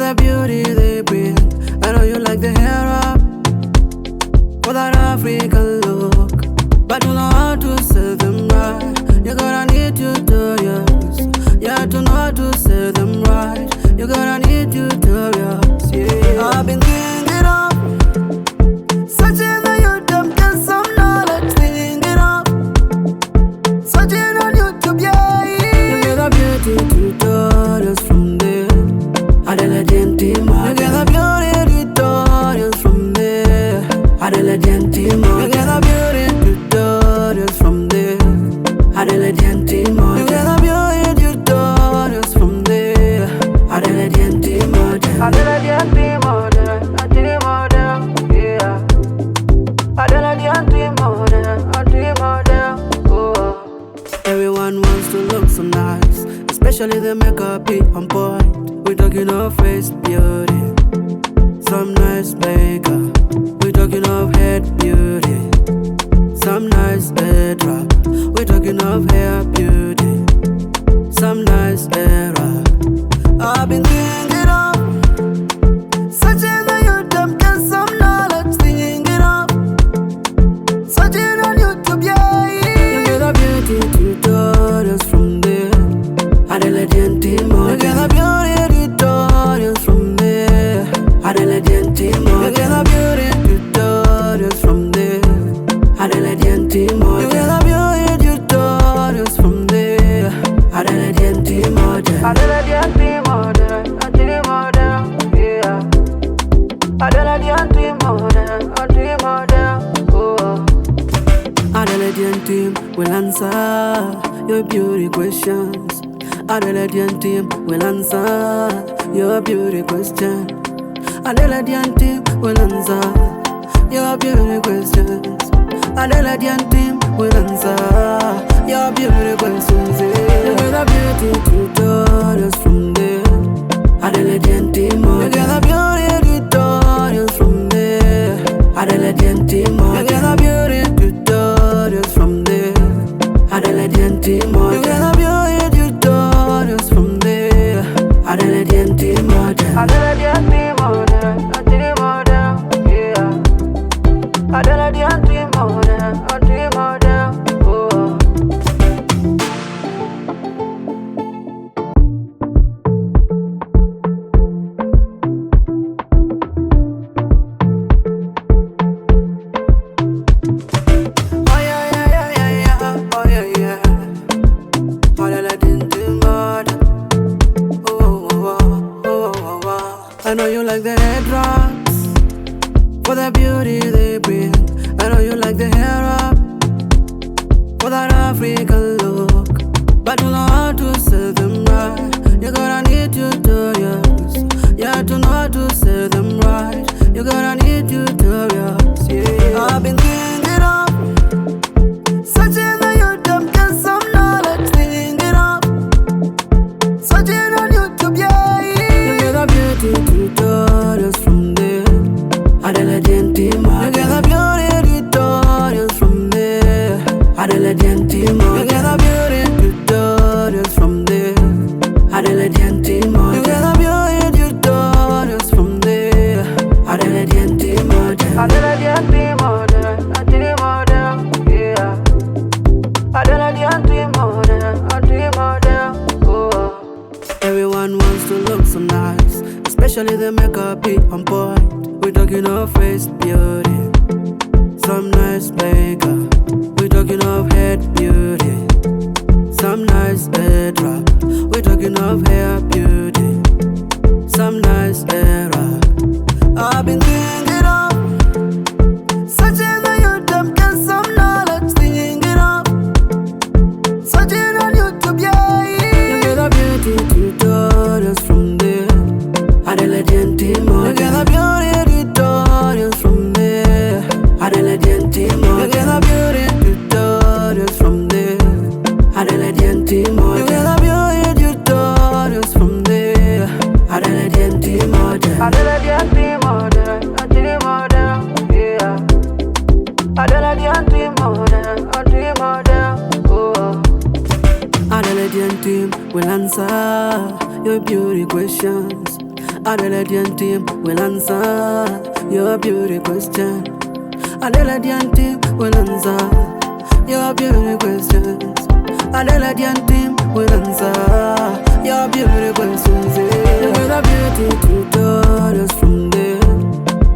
the beauty they bring. I know you like the hair up for that African look, but you know how to sell them right. You're gonna need tutorials, yeah, to know how to sell them right. You're gonna need tutorials, yeah. I've been thinking of searching on YouTube, get some knowledge, thinking of searching on YouTube, yeah. You get the beauty tutorials from there. Adela Gentima, you get the beauty tutorials from there. Adela Gentima, you get the beauty tutorials from there. Adela Gentima, you get the beauty tutorials from there. Adela Gentima, Adela Gentima, yeah. Adela Gentima, oh. Everyone wants to look so nice, especially the makeup be on point. We talking of face beauty, some nice makeup. We talking of head beauty, some nice headwrap. We talking of hair beauty, some nice headwrap. I've been thinking of searching on YouTube, get some knowledge, thinking of searching on YouTube, yeah. You get the beauty tutorials from there. Adela Gentima, you get the beauty tutorials from there. Adela Gentima, you get the beauty tutorials from there. Adela Gentima, you get the beauty tutorials from there. Adela Gentima, Adela Gentima, yeah. Adela Gentima, oh. Adela Gentima will answer your beauty questions. Adela Gentima will answer your beauty question. Adela Gentima will answer your beauty questions. Adela Gentima will answer your beauty questions. You get the beauty tutorials from there. Adela Gentima, you get the beauty tutorials from there. Adela Gentima, you get the beauty tutorials from there. Adela Gentima, you get the beauty tutorials from there. Adela Gentima, Adela Gentima, yeah. Adela Gentima, oh. Oh yeah, oh yeah. Adela Gentima, oh. I know you like the headwraps for the beauty they bring. I know you like the hair up for that African look, but you know how to sell them right. You're gonna need tutorials, yeah, to know how to sell them right. You're gonna need tutorials, yeah. I've been thinking of searching on YouTube, get some knowledge, thinking of searching on YouTube, yeah. You get the beauty tutorials from there. Adela Gentima, you get the beauty tutorials from there. Adela Gentima, you get the beauty tutorials from there. Adela Gentima, you get the beauty tutorials from there. Adela Gentima, Adela Gentima, yeah. Adela Gentima, oh. Everyone wants to look so nice, especially the makeup be on point. We talking of face beauty, some nice makeup. We talking of head beauty, some nice headwrap. We talking of hair beauty, some nice headwrap. I've been thinking of searching on YouTube, get some knowledge, thinking of searching on YouTube, yeah. You get the beauty tutorials from there. Adela Gentima, you get the beauty tutorials from there. Adela Gentima, you get the beauty tutorials from there. Adela Gentima, you get the beauty tutorials from there. Adela Gentima, Adela Gentima, yeah. Adela Gentima, oh. Adela Gentima will answer your beauty questions. Adelaide team will answer your beauty question. Adelaide team will answer your beauty questions. Adelaide team will answer your beauty questions. You get a beauty tutorials from there.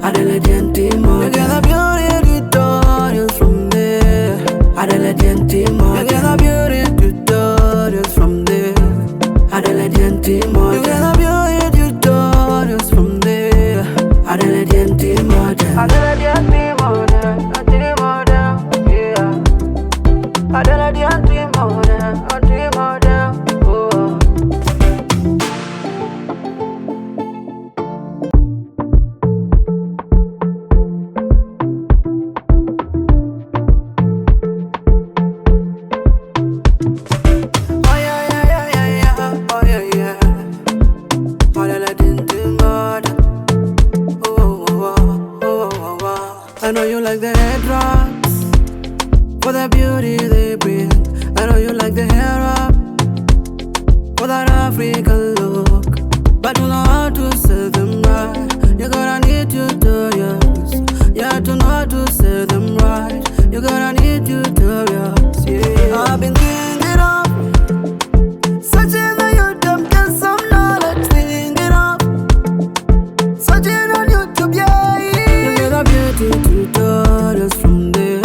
Adelaide team, you get a beauty tutorials from there. Adelaide team, you get a beauty tutorials from there. Adelaide team, you get a beauty tutorials from there. Adelaide team, Adelaide team, yeah. Adelaide team, I know you like the headwraps for the beauty they bring. I know you like the hair wrap for that African look, but you know how to say them right. You gotta need tutorials. You have to know how to say them right. You gotta need tutorials. Yeah, I've been thinking of searching on YouTube, get some knowledge. Thinking of searching on YouTube, yeah. You get a beauty tutorials from there.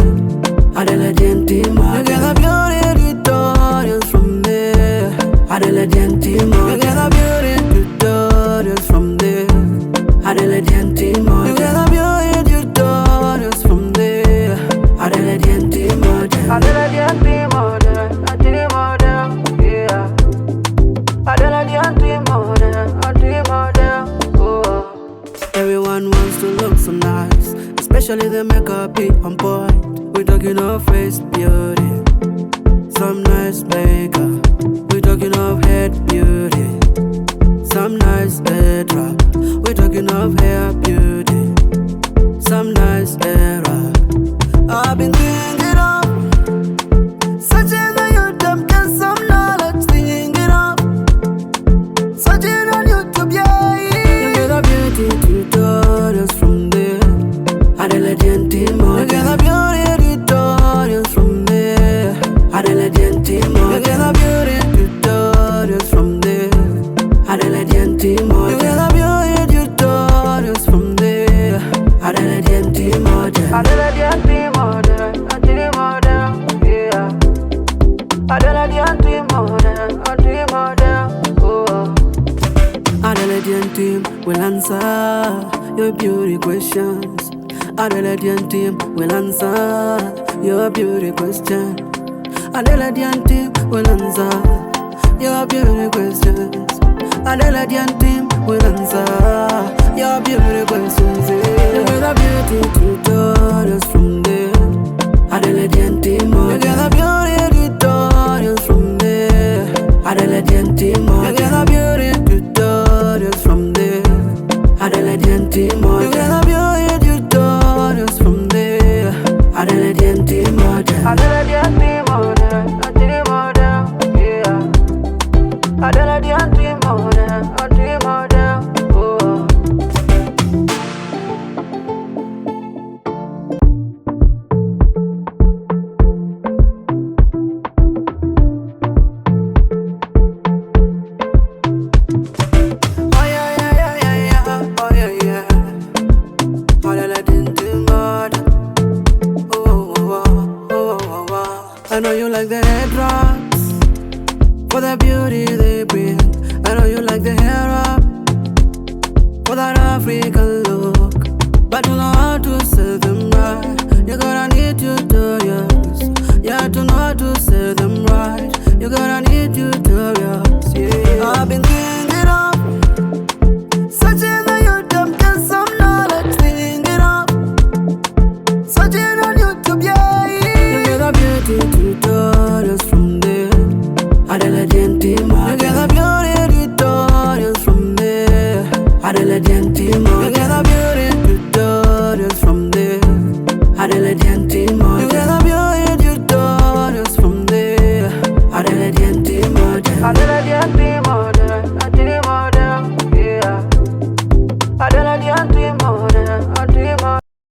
Adelaide team, you get a beauty tutorials from there. Adelaide team, you get a beauty tutorials from there. Adelaide team, you get a beauty tutorials from there. Adelaide team, Adelaide team, yeah. Adelaide team, oh. Everyone wants to look so nice, especially the makeup be on point. We talking of face beauty, some nice makeup. We talking of head beauty, some nice headwrap. We talking of hair beauty, some nice hair wrap. I've been thinking of searching on YouTube, get some knowledge. Thinking of searching on YouTube, yeah. You get a beauty tutorials from there. Adelaide team, you get a beauty tutorials from there. Adelaide team, you get a beauty tutorials from there. Adelaide team, you get a beauty tutorials from there. Adelaide team, Adelaide team, yeah. Adelaide team, oh. Adelaide team will answer your beauty questions. Adelaide team will answer your beauty question. Adelaide team will answer your beauty questions. Adelaide team will answer your beauty questions. You get a beauty tutorials from there. Adelaide team, you get a beauty tutorials from there. Adelaide team, you get a beauty tutorials from there. Adelaide team, you get a beauty tutorials from there. Adelaide team, Adelaide team, yeah. Adelaide team, oh. I know you like the headwraps for the beauty they bring. I know you like the hair wrap for that African look, but you know how to say them right. You gotta need tutorials. You have to know how to say them right. You gotta need tutorials. Yeah, I've been thinking of searching on YouTube, get some knowledge. Thinking of searching on YouTube, yeah. You get a beauty tutorials from there. Adelaide team, you get a beauty tutorials from there. Adelaide team.